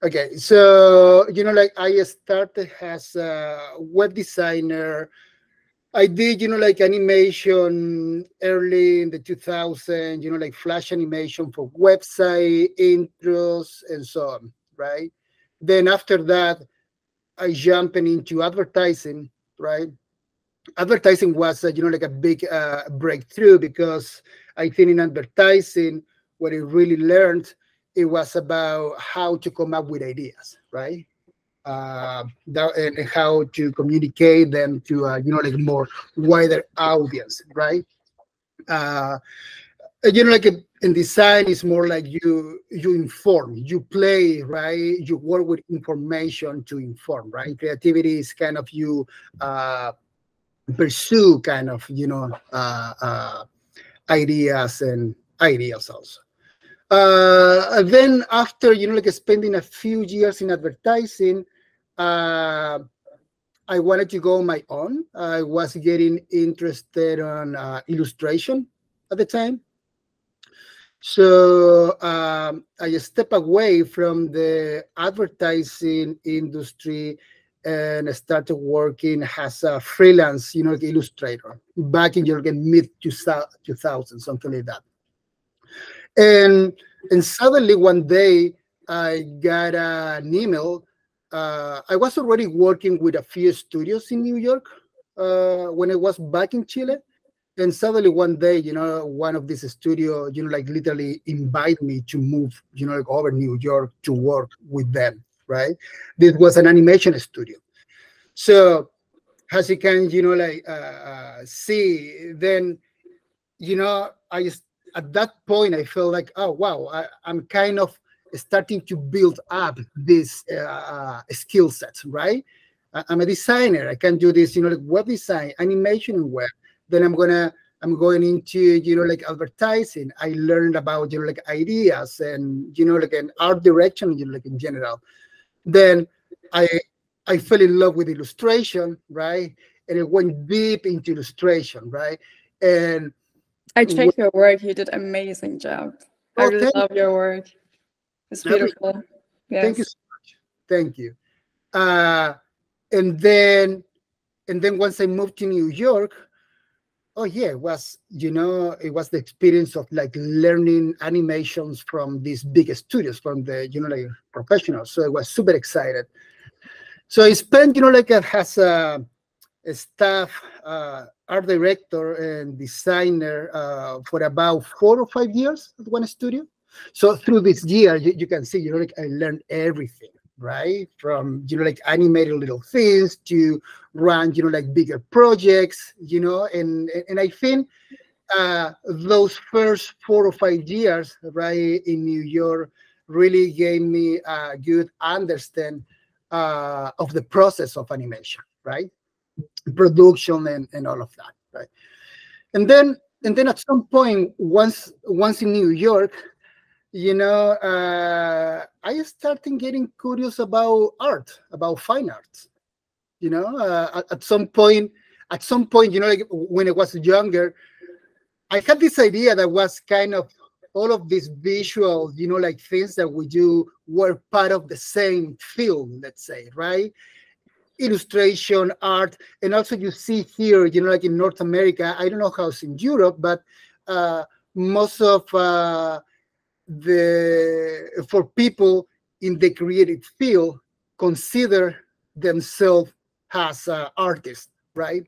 Okay, so like I started as a web designer. I did, like animation early in the 2000s, like flash animation for website intros and so on, right? Then after that, I jumped into advertising, right? Advertising was, like a big breakthrough, because I think in advertising, what I really learned, it was about how to come up with ideas, right? And how to communicate them to, like more wider audience, right? Uh, like in design, is more like you inform, you play, right? You work with information to inform, right? Creativity is kind of you pursue kind of ideas and ideas also. Then after like spending a few years in advertising, uh, I wanted to go on my own. I was getting interested on illustration at the time. So I stepped away from the advertising industry and started working as a freelance, like illustrator back in your mid 2000, something like that. And suddenly one day I got an email. I was already working with a few studios in New York when I was back in Chile. And suddenly one day, one of these studio, like literally invite me to move, like over New York to work with them, right? This was an animation studio. So as you can, like see, then, I just, at that point, I felt like, oh, wow, I'm kind of starting to build up this skill set, right? I'm a designer. I can do this, like web design, animation, and web. Then I'm going into, like advertising. I learned about, like ideas and, like an art direction, like in general. Then I I fell in love with illustration, right? And it went deep into illustration, right? And I checked your work. You did amazing job. I oh, really love your work. It's I appre- beautiful. thank you Yes. so much. Thank you. Uh, and then once I moved to New York, oh yeah, it was the experience of like learning animations from these big studios, from the like professionals. So I was super excited. So I spent like as a staff art director and designer for about 4 or 5 years at one studio. So through this year, you can see, like I learned everything, right? From, like animated little things to run, like bigger projects, and I think those first 4 or 5 years, right, in New York really gave me a good understand of the process of animation, right? Production and all of that, right? And then at some point, once in New York, I started getting curious about art, about fine arts. At some point, like when I was younger, I had this idea that was kind of all of these visual, like things that we do were part of the same film, let's say, right? Illustration, art, and also you see here, like in North America, I don't know how it's in Europe, but uh, most of for people in the creative field consider themselves as artists, right?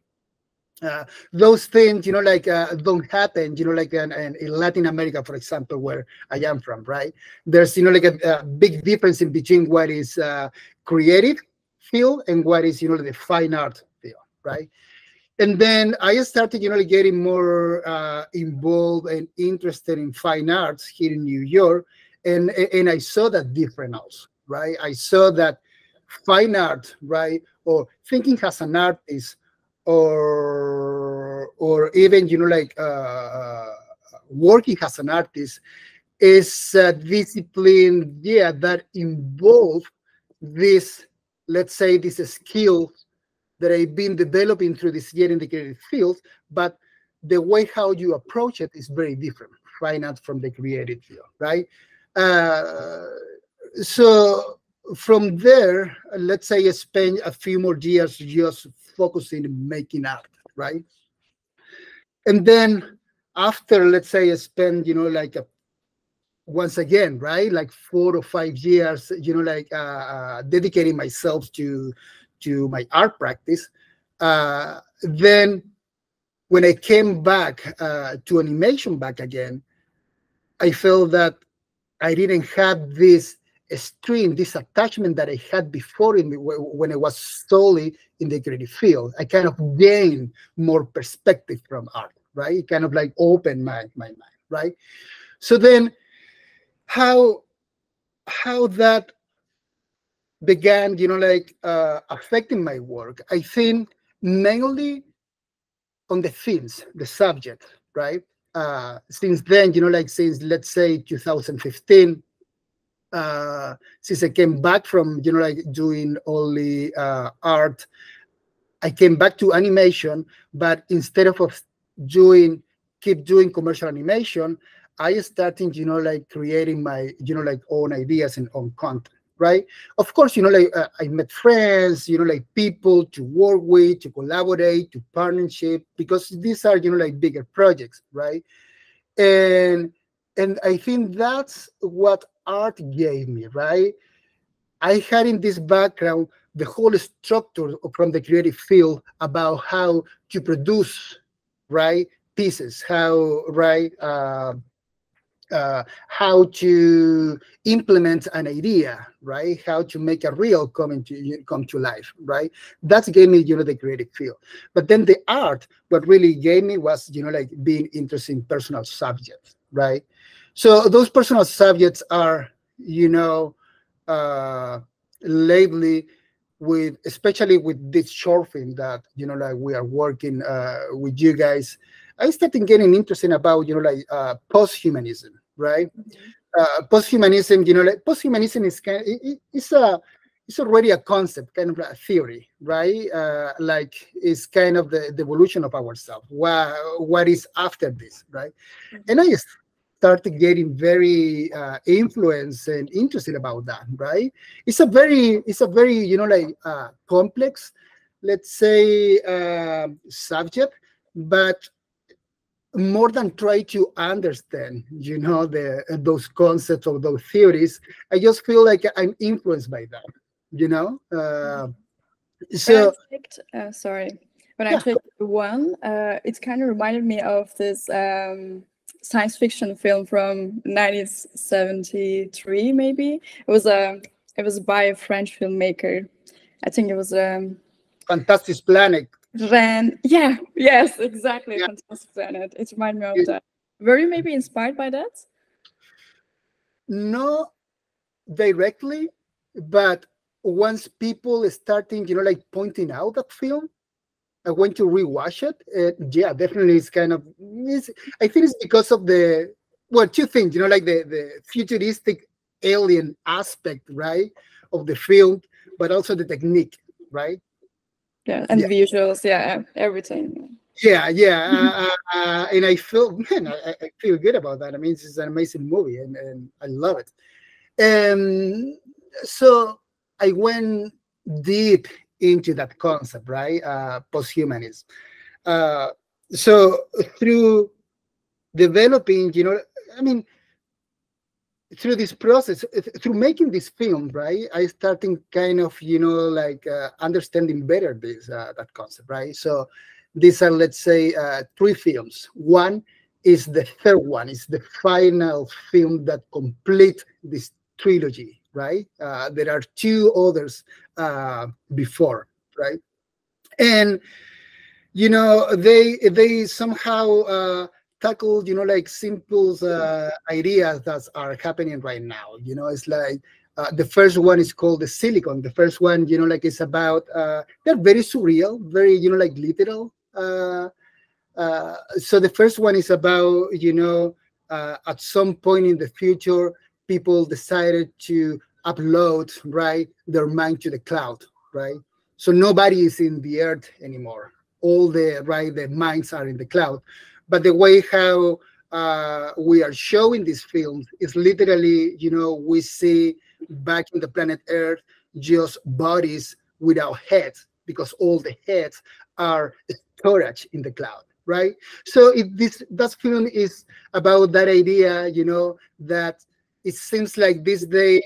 Those things, like don't happen, like in Latin America, for example, where I am from, right? There's, like a big difference in between what is creative field and what is, the fine art field, right? And then I started, like getting more involved and interested in fine arts here in New York, and I saw that different also, right? I saw that fine art, right, or thinking as an artist, or even like working as an artist is a discipline, yeah, that involve this, let's say, this skill that I've been developing through this year in the creative field, but the way how you approach it is very different, fine art from the creative field, right? uh, so from there, let's say I spend a few more years just focusing on making art, right? And then after, let's say I spend, like once again, right, like 4 or 5 years, dedicating myself to my art practice. Then when I came back to animation back again, I felt that I didn't have this stream, this attachment that I had before when I was solely in the creative field. I kind of gained more perspective from art, right? It kind of like opened my mind, right? So then how that began, affecting my work, I think mainly on the themes, the subject, right? Since then, since let's say 2015, since I came back from, doing only art, I came back to animation, but instead of keep doing commercial animation, I started, creating my, own ideas and own content, right? Of course, I met friends, people to work with, to collaborate, to partnership, because these are, bigger projects, right? And I think that's what art gave me, right? I had in this background the whole structure from the creative field about how to produce, right, pieces, how to implement an idea, right? How to make a reel come to life, right? That gave me, the creative field. But then the art, what really gave me was, being interested in personal subjects, right? So those personal subjects are, uh, lately especially with this short film that, we are working with you guys, I started getting interested about, post-humanism, right? Post-humanism, post-humanism is it's already a concept, kind of a theory, right? Like it's kind of the evolution of ourselves. What is after this, right? And I started getting very influenced and interested about that, right? It's a very complex, let's say, subject, but more than try to understand, those concepts or those theories, I just feel like I'm influenced by that, When I so checked, sorry, when I yeah. checked one, it kind of reminded me of this science fiction film from 1973, maybe. It was by a French filmmaker. I think it was Fantastic Planet. Yeah, yes, exactly, Yeah. Fantastic Planet. It reminded me of that. Were you maybe inspired by that? Not directly, but once people starting, pointing out that film, I went to rewatch it. Yeah, definitely, I think it's because of two things, the futuristic alien aspect, right, of the film, but also the technique, right? Yeah, and Yeah, visuals, yeah, everything. yeah. And I feel, man, I feel good about that. I mean, it's an amazing movie, and I love it. And so I went deep into that concept, right? Posthumanism. Uh, so through developing, I mean, through this process, through making this film, right, I started kind of, understanding better that concept, right? So these are, let's say, three films. One is the third one. It's the final film that complete this trilogy, right? There are two others before, right? And they somehow tackle, simple ideas that are happening right now. It's like the first one is called the silicon. The first one, it's about they're very surreal, very, literal. So the first one is about, at some point in the future, people decided to upload, right, their mind to the cloud, right? So nobody is in the earth anymore. All the minds are in the cloud. But the way how we are showing these films is literally, we see back in the planet Earth, just bodies without heads, because all the heads are storage in the cloud, right? So that film is about that idea, that it seems like this day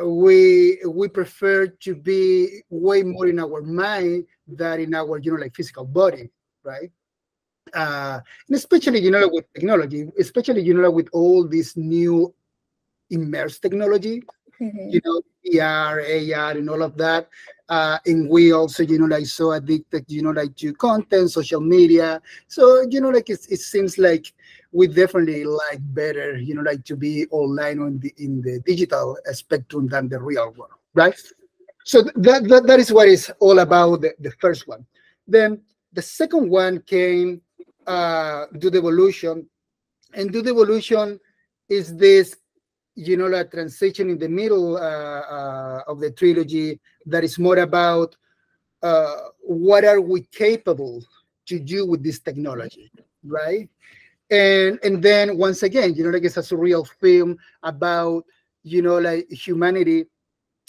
we prefer to be way more in our mind than in our like physical body, right? And especially like with technology, especially like with all this new immersive technology, Mhm. VR, AR, and all of that. And we also, like so addicted, like to content, social media. So, like it seems like we definitely like better, like to be online in the digital spectrum than the real world, right? So that is what it's all about, the first one. Then the second one came, Do the Evolution. And Do the Evolution is this like transition in the middle of the trilogy that is more about what are we capable to do with this technology, right? And then once again, like it's a surreal film about like humanity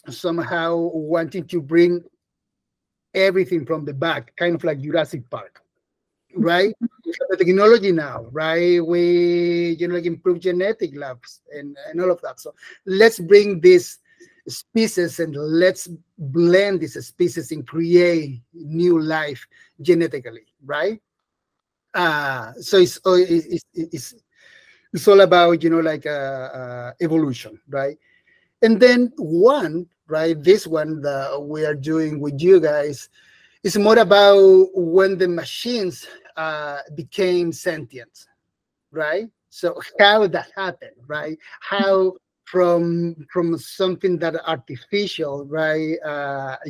somehow wanting to bring everything from the back, kind of like Jurassic Park, right? We have the technology now, right? We, like improve genetic labs and all of that. So let's bring this species and let's blend these species and create new life genetically, right? So it's all about, like evolution, right? And then one, right, this one that we are doing with you guys is more about when the machines became sentient, right? So how that happened, right? How from something that artificial, right,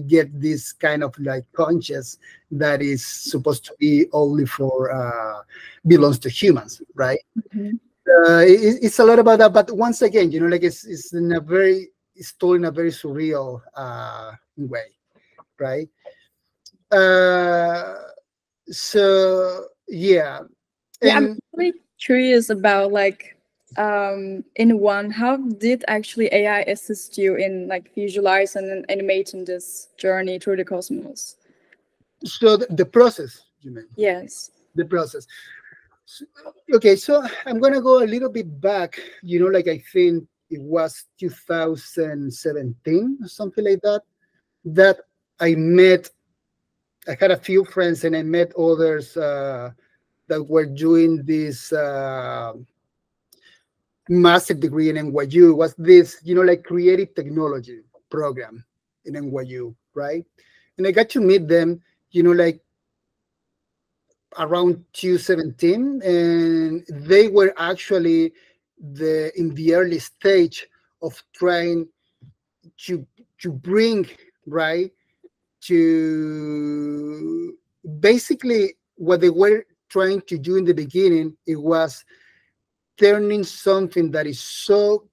get this kind of like conscious that is supposed to be only for belongs to humans, right? Mhm. It's a lot about that, but once again, like it's told in a very surreal way, right? Uh, so yeah, Yeah, I'm and really curious about like in one, how did actually AI assist you in like visualizing and animating this journey through the cosmos? so the process, you mean Yes. the process. So- okay, so I'm gonna go a little bit back. Like I think it was 2017 or something like that. That I met. I had a few friends, and I met others that were doing this master's degree in NYU. It was this, like creative technology program in NYU, right? And I got to meet them, like around 2017, and they were actually in the early stage of trying to bring, right, to basically what they were trying to do in the beginning. It was turning something that is so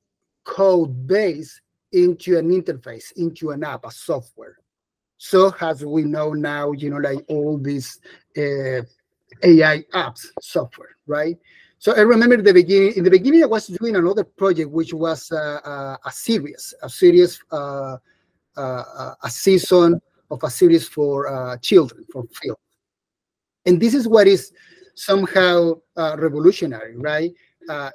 code based into an interface, into an app, a software. So as we know now, like all these uh, AI apps software, right? So I remember in the beginning, I was doing another project, which was a season of a series for children, for film. And this is what is somehow revolutionary, right?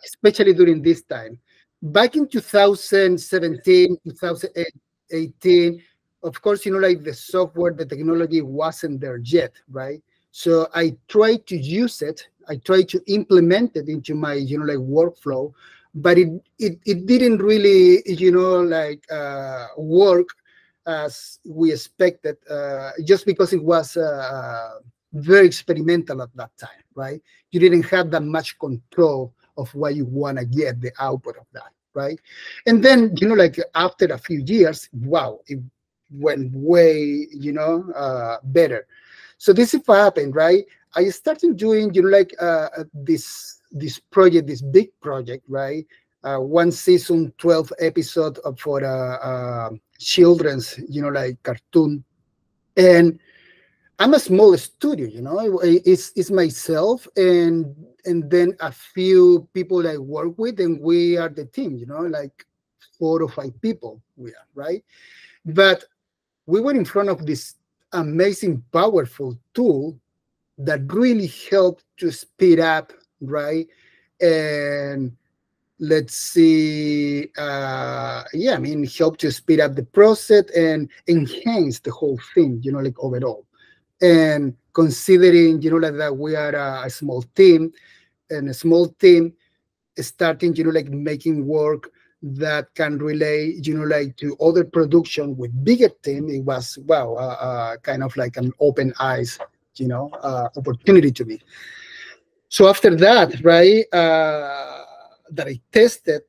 Especially during this time. Back in 2017, 2018, of course, like the software, the technology wasn't there yet, right? So I tried to use it. I tried to implement it into my, like workflow, but it didn't really, like work as we expected, just because it was very experimental at that time, right? You didn't have that much control of what you want to get, the output of that, right? And then, like after a few years, wow, it went way, better. So this is what happened, right? I started doing, like this project, this big project, right? One season, 12 episode for children's, like cartoon. And I'm a small studio, it's myself and then a few people I work with, and we are the team, like 4 or 5 people we are, right? But we were in front of this amazing, powerful tool that really helped to speed up, right? And let's see, yeah, I mean, help to speed up the process and enhance the whole thing, like overall. And considering, like that we are a small team, and a small team starting, like making work that can relate, like to other production with bigger team, it was, wow, kind of like an open eyes, opportunity to me. So after that, right, that I tested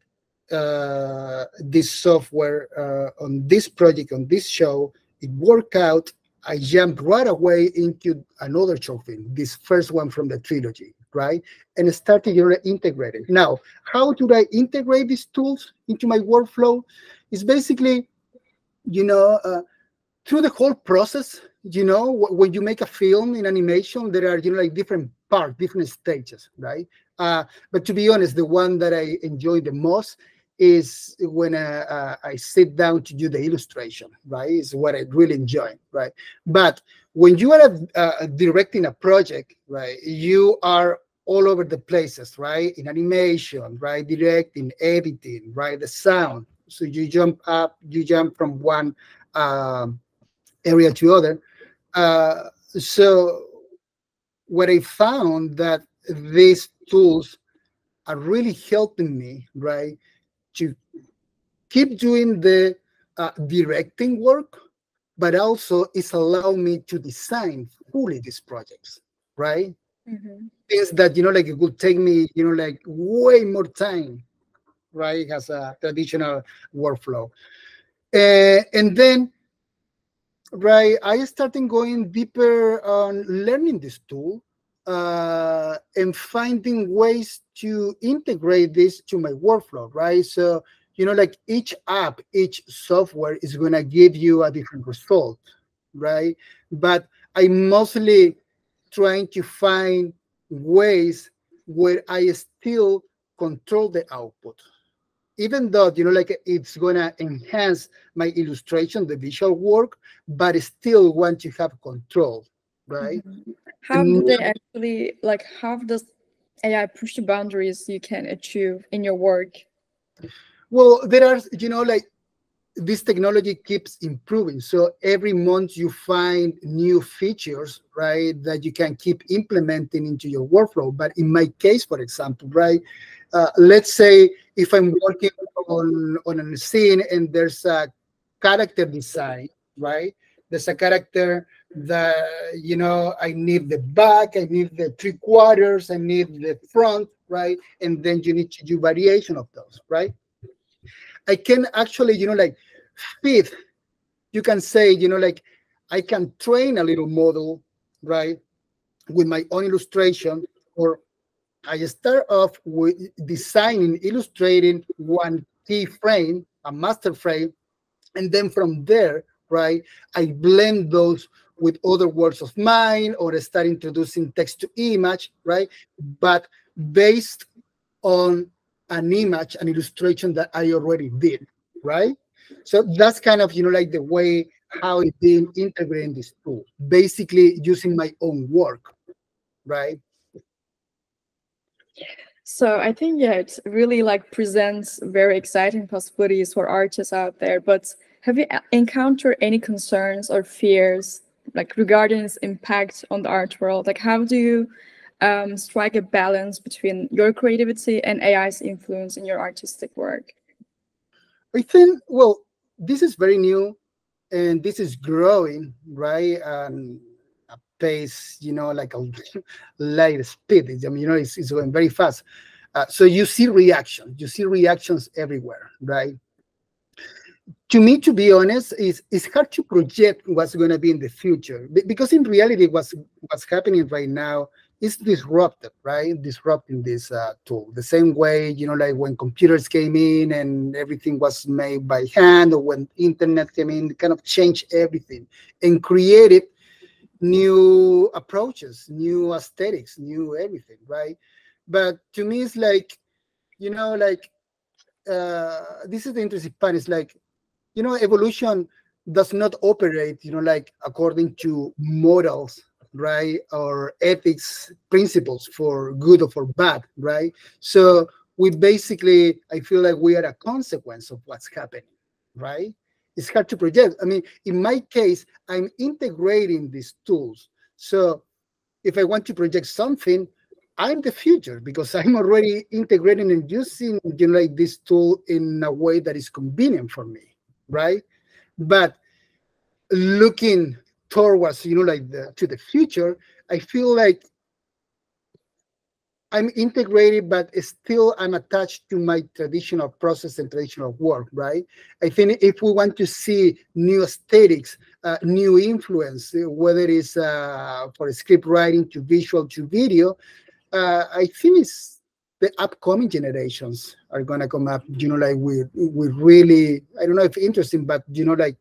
this software on this project, on this show, it worked out. I jumped right away into another short film, this first one from the trilogy, right? And started integrating. Now, how do I integrate these tools into my workflow? It's basically, through the whole process, when you make a film in animation, there are, like different parts, different stages, right? But to be honest, the one that I enjoy the most is when I sit down to do the illustration, right? Is what I really enjoy, right? But when you are directing a project, right, you are all over the places, right? In animation, right? Directing, editing, right? The sound. So you jump from one area to other. So what I found that these tools are really helping me, right, to keep doing the directing work, but also it's allowing me to design fully these projects, right? Things that, like it would take me, like way more time, right, as a traditional workflow. And then, right, I started going deeper on learning this tool and finding ways to integrate this to my workflow, right? So, like each app, each software is going to give you a different result, right? But I'm mostly trying to find ways where I still control the output, even though like it's gonna enhance my illustration, the visual work, but I still want to have control, right? How do they actually like? How does AI push the boundaries you can achieve in your work? Well, there are, like this technology keeps improving. So every month you find new features, right, that you can keep implementing into your workflow. But in my case, for example, right, let's say if I'm working on a scene and there's a character design, right? There's a character that, I need the back, I need the 3/4, I need the front, right? And then you need to do variation of those, right? I can actually, like fit, you can say, like I can train a little model, right, with my own illustration, or I start off with designing, illustrating one key frame, a master frame, and then from there, right, I blend those with other works of mine or start introducing text to image, right? But based on an image, an illustration that I already did, right? So that's kind of, like the way how it's being integrated in this tool, basically using my own work, right? So I think yeah, it really like presents very exciting possibilities for artists out there. But have you encountered any concerns or fears like regarding its impact on the art world? Like how do you strike a balance between your creativity and AI's influence in your artistic work? I think, well, this is very new and this is growing, right? And a pace, like a light speed. I mean, it's going very fast. So you see reactions everywhere, right? To me, to be honest, it's hard to project what's going to be in the future because in reality, what's happening right now is disruptive, right? Disrupting this tool. The same way, like when computers came in and everything was made by hand, or when internet came in, kind of changed everything and created new approaches, new aesthetics, new everything, right? But to me, it's like, like this is the interesting part. It's like, evolution does not operate, like according to morals, right? Or ethics principles for good or for bad, right? So we basically, I feel like we are a consequence of what's happening, right? It's hard to project. I mean, in my case, I'm integrating these tools. So if I want to project something, I'm the future because I'm already integrating and using, like this tool in a way that is convenient for me, right? But looking towards, like to the future, I feel like I'm integrated, but still I'm attached to my traditional process and traditional work, right? I think if we want to see new aesthetics, new influence, whether it's for script writing to visual to video, I think it's the upcoming generations are gonna come up, like with really, I don't know if interesting, but like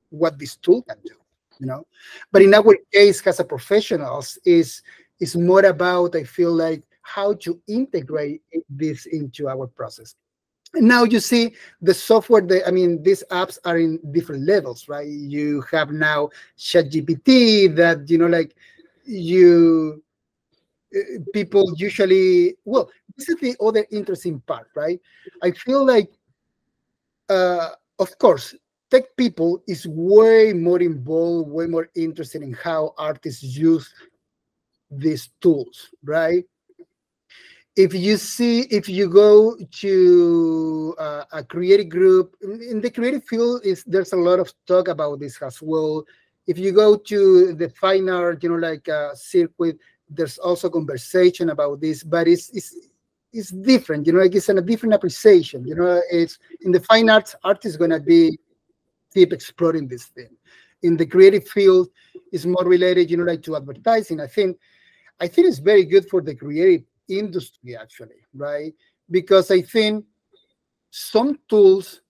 what this tool can do. But in our case, as a professionals, is more about, I feel like, how to integrate this into our process. And now you see the software, I mean, these apps are in different levels, right? You have now ChatGPT that, like you people usually, well, this is the other interesting part, right? I feel like, of course, tech people is way more involved, way more interested in how artists use these tools, right? If you go to a creative group in the creative field, there's a lot of talk about this as well. If you go to the fine art, like circuit, there's also conversation about this, but it's different, like it's in a different appreciation. It's in the fine arts, art is going to be keep exploring this thing. In the creative field, it's more related, like to advertising. I think it's very good for the creative industry, actually, right? Because I think some tools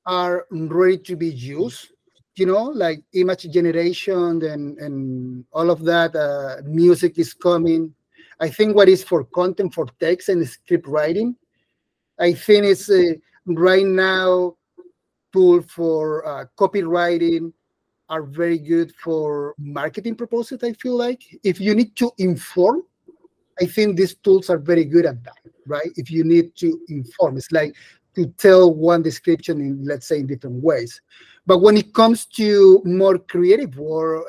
are ready to be used, like image generation and all of that. Music is coming. I think what is for content, for text and script writing, I think it's right now tool for copywriting are very good for marketing purposes. I feel like if you need to inform, I think these tools are very good at that, right? If you need to inform, it's like to tell one description in, let's say, in different ways. But when it comes to more creative work,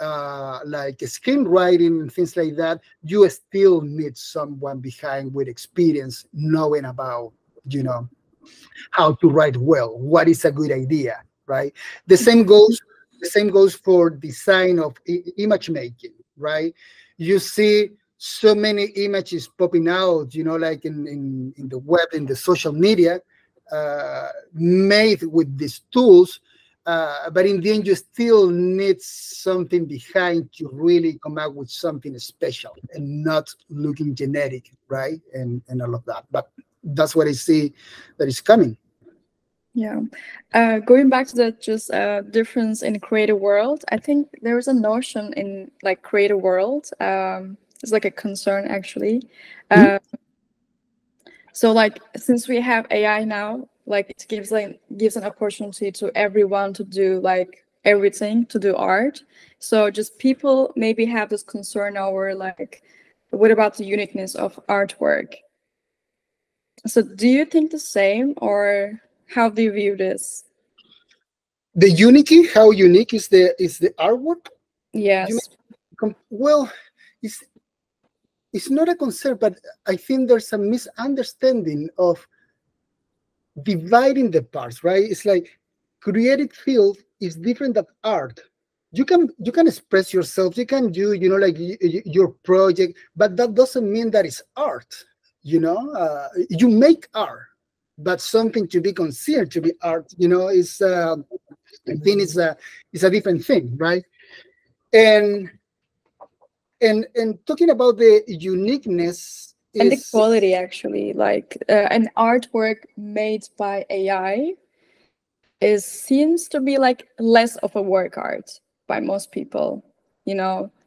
like screenwriting and things like that, you still need someone behind with experience, knowing about, how to write well, what is a good idea, right? The same goes for design of image making, right? You see so many images popping out, like in the web, in the social media, made with these tools. But in the end, you still need something behind to really come out with something special and not looking generic, right? And all of that. But that's what I see that is coming. Yeah. Going back to the just difference in creative world, I think there is a notion in like creative world. It's like a concern actually. Mhm. So like since we have AI now, like it gives an opportunity to everyone to do like everything, to do art. So just people maybe have this concern over like, what about the uniqueness of artwork? So do you think the same, or how do you view this? The unity, how unique is the artwork? You Yes. well, it's it's not a concern, but I think there's a misunderstanding of dividing the parts, right? It's like creative field is different than art. You can express yourself, you can do, like your project, but that doesn't mean that it's art. You make art, but something to be considered to be art, is I think it's a different thing, right? And and talking about the uniqueness And the is quality actually, like an artwork made by AI is seems to be like less of a work art by most people.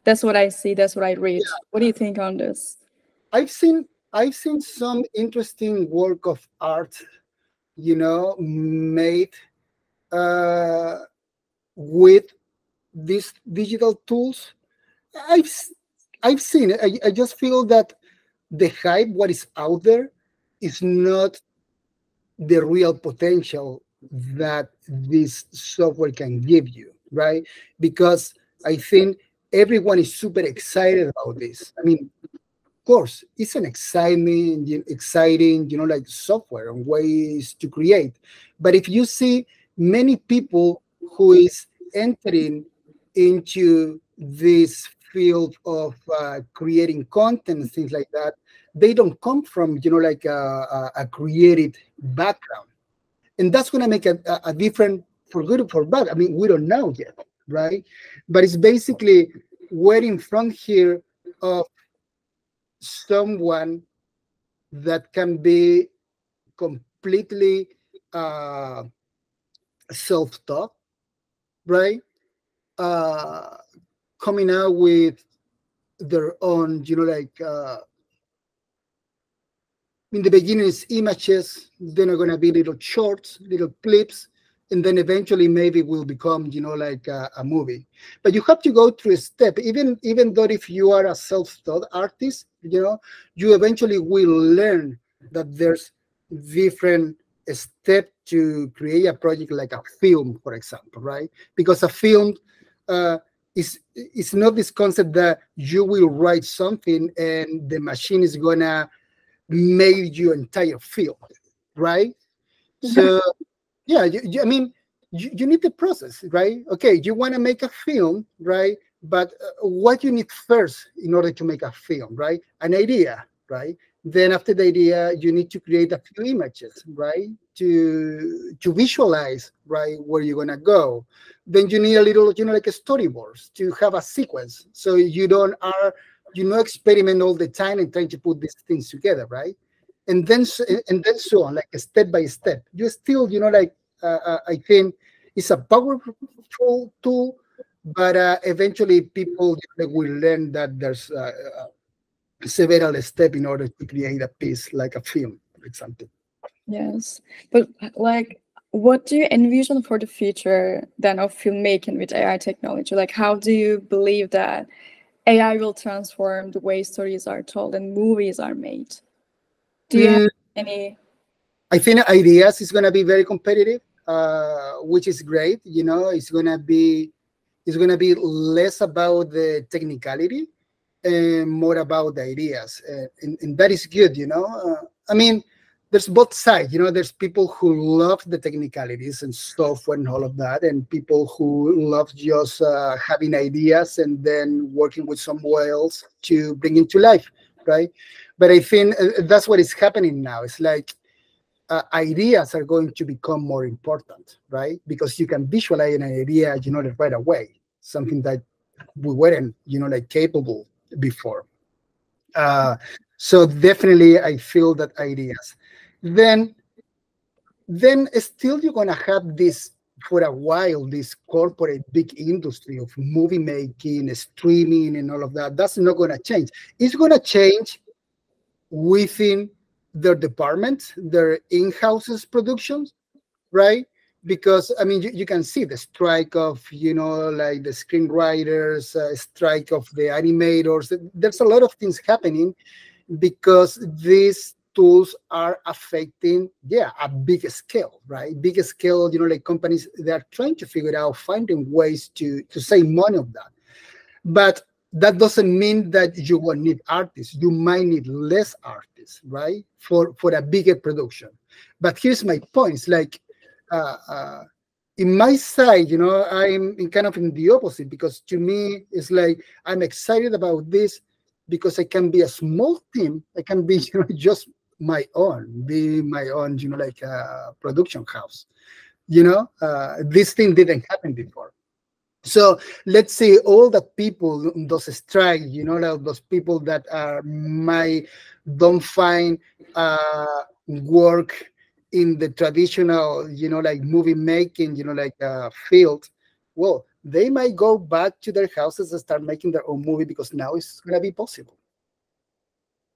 That's what I see, that's what I read. What do you think on this? I've seen some interesting work of art made uh, with these digital tools. I've s- I've seen it. I just feel that the hype, what is out there, is not the real potential that this software can give you, right? Because I think everyone is super excited about this. I mean, of course, it's an exciting, like software and ways to create. But if you see many people who is entering into this field of creating content and things like that, they don't come from, like a creative background, and that's going to make a difference for good or for bad. I mean, we don't know yet, right? But it's basically we're in front here of someone that can be completely uh, self-taught, right? Uh, Coming out with their own, like in the beginning it's images, then are going to be little shorts, little clips, and then eventually maybe will become, like a movie. But you have to go through a step. Even though if you are a self-taught artist, you eventually will learn that there's different step to create a project like a film, for example, right? Because a film uh, is not this concept that you will write something and the machine is gonna made your entire film, right? So yeah, I mean, you need the process, right? Okay, you want to make a film, right? But what you need first in order to make a film, right? An idea, right? Then after the idea, you need to create a few images, right? To visualize, right, where you're gonna go. Then you need a little, like a storyboards to have a sequence, so you don't are experiment all the time and trying to put these things together, right? And then so on, like step by step. You still, like I think it's a powerful tool, but eventually people will learn that there's several steps in order to create a piece like a film, for example. Yes, but like, what do you envision for the future then of filmmaking with AI technology? Like, how do you believe that AI will transform the way stories are told and movies are made? Do you have Mm, any? I think ideas is going to be very competitive, which is great. It's going to be less about the technicality and more about the ideas, and that is good. I mean, there's both sides. There's people who love the technicalities and software and all of that, and people who love just having ideas and then working with someone else to bring it to life, right? But I think that's what is happening now. It's like ideas are going to become more important, right? Because you can visualize an idea, right away, something that we weren't, like capable before. Uh, so definitely, I feel that ideas. Then, then still you're gonna have this for a while. This corporate big industry of movie making, streaming, and all of that. That's not gonna change. It's gonna change within their departments, their in-houses productions, right? Because I mean, you can see the strike of like the screenwriters, strike of the animators. There's a lot of things happening because these tools are affecting, yeah, a big scale, right? Big scale, like companies, they are trying to figure out finding ways to save money of that. But that doesn't mean that you won't need artists. You might need less artists, right? For a bigger production. But here's my point. It's like uh, uh, in my side, I'm kind of in the opposite, because to me, it's like I'm excited about this because I can be a small team. I can be, just be my own, like a production house. This thing didn't happen before. So let's say all the people, those strike, like those people that are might don't find work in the traditional, like movie making, like field. Well, they might go back to their houses and start making their own movie because now it's gonna be possible.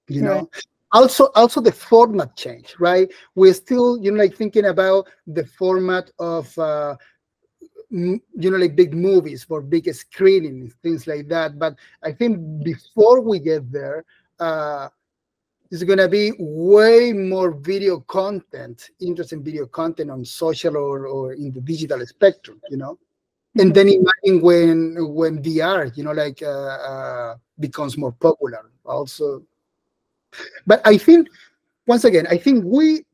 you Right. know Also the format change, right? We're still, like thinking about the format of like big movies for big screenings, things like that. But I think before we get there, there's going to be way more video content, interesting video content on social or in the digital spectrum. And then imagine when VR, becomes more popular also. But I think, once again, I think we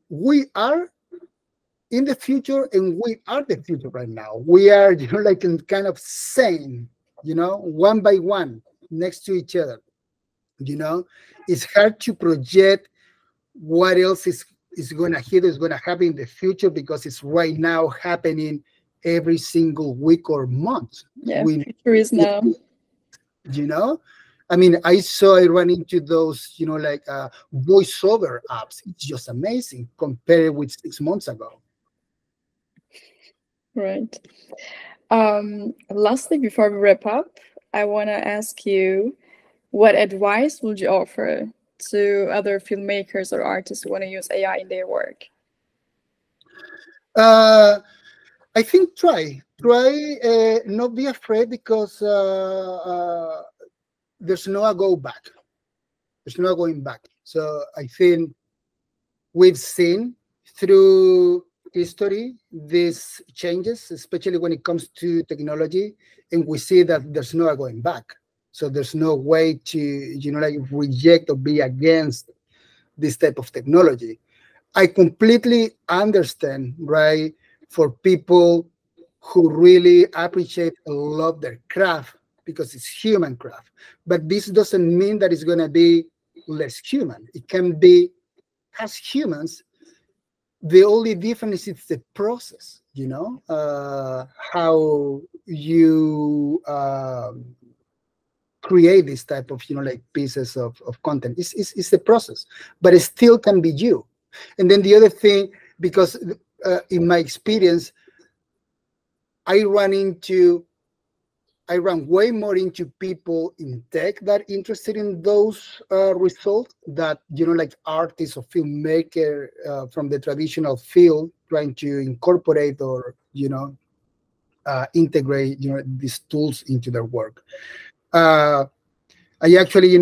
are in the future, and we are the future right now. We are, like in kind of same, one by one, next to each other. It's hard to project what else is going to hit, is going to happen in the future, because it's right now happening every single week or month. Yeah, future is now. you know I mean, I run into those, like voiceover apps. It's just amazing compared with 6 months ago. Right. Lastly, before we wrap up, I want to ask you, what advice would you offer to other filmmakers or artists who want to use AI in their work? I think try, not be afraid, because there's no go back. There's no going back. So I think we've seen through history these changes, especially when it comes to technology, and we see that there's no going back. So there's no way to, like reject or be against this type of technology. I completely understand, right, for people who really appreciate and love their craft, because it's human craft. But this doesn't mean that it's going to be less human. It can be, as humans, the only difference is the process, how you create this type of, like pieces of content. It's the process, but it still can be you. And then the other thing, because in my experience, I run way more into people in tech that are interested in those results, that, like artists or filmmaker from the traditional field, trying to incorporate or, integrate, these tools into their work. I actually,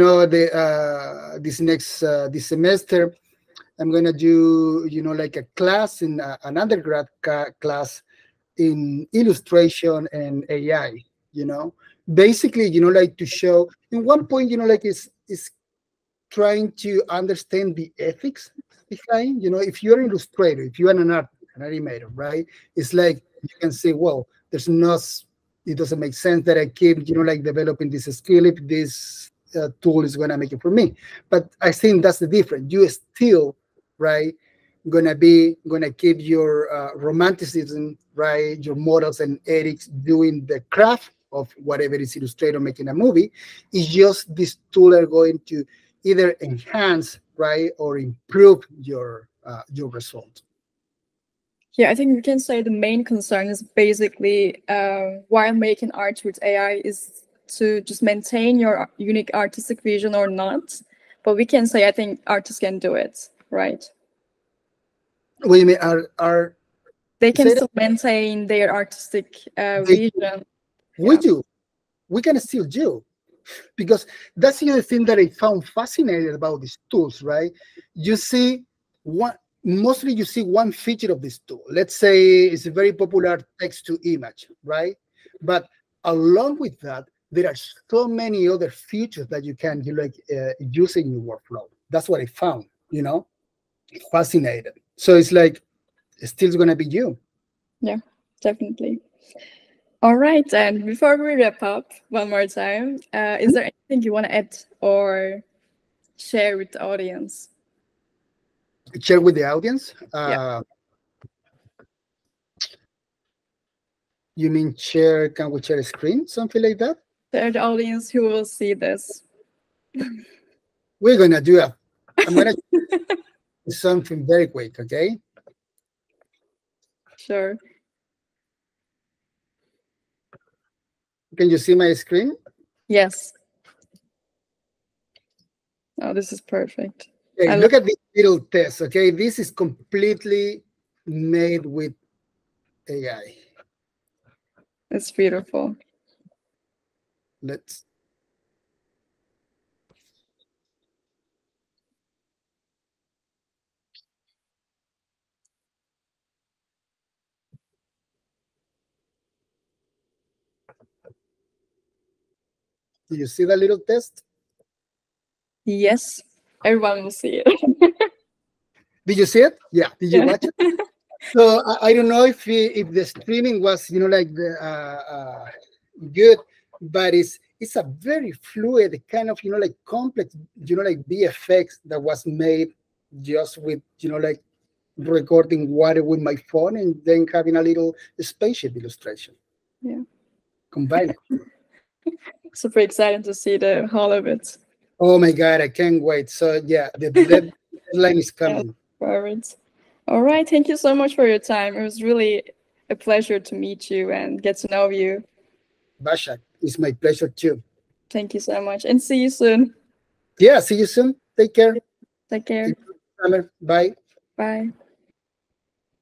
this semester, I'm going to do, like a class in an undergrad class in illustration and AI, basically, like to show in one point, like is trying to understand the ethics behind, if you're an illustrator, if you're an artist, an animator, right? It's like you can say, well, it doesn't make sense that I keep, like developing this skill if this tool is going to make it for me. But I think that's the difference. You still, right, gonna keep your romanticism, right, your morals and ethics, doing the craft of whatever is illustrator making a movie. It's just this tool are going to either enhance, right, or improve your result. Yeah, I think we can say the main concern is basically while making art with AI is to just maintain your unique artistic vision or not. But we can say, I think artists can do it, right? What do you mean? They can still maintain their artistic vision. We do. We can still do. Because that's the other thing that I found fascinating about these tools, right? Mostly you see one feature of this tool. Let's say it's a very popular text to image, right? But along with that, there are so many other features that you can use in your workflow. That's what I found, fascinating. So it's like, it's still going to be you. Yeah, definitely. All right, and before we wrap up one more time, is there anything you want to add or share with the audience? Share with the audience? Yeah. You mean share, can we share a screen? Something like that? Share the audience who will see this. We're going to do it. I'm going to do something very quick, okay? Sure. Can you see my screen? Yes. Oh, this is perfect. Okay, I love look at this little test. Okay, this is completely made with AI. it's beautiful. Let's. Do you see the little test? Yes, everyone will see it. Did you see it? Yeah. Did you Yeah. watch it? So I don't know if the streaming was like the good, but it's a very fluid kind of like complex like VFX that was made just with like recording water with my phone and then having a little spaceship illustration. Yeah. Combine it. Super exciting to see the whole of it. Oh my god, I can't wait. So yeah, the deadline is Yeah, coming. perfect. All right. Thank you so much for your time. It was really a pleasure to meet you and get to know you. Bashak, it's my pleasure too. Thank you so much and see you soon. Yeah, see you soon. Take care. Take care. Enjoy the summer. Bye. Bye.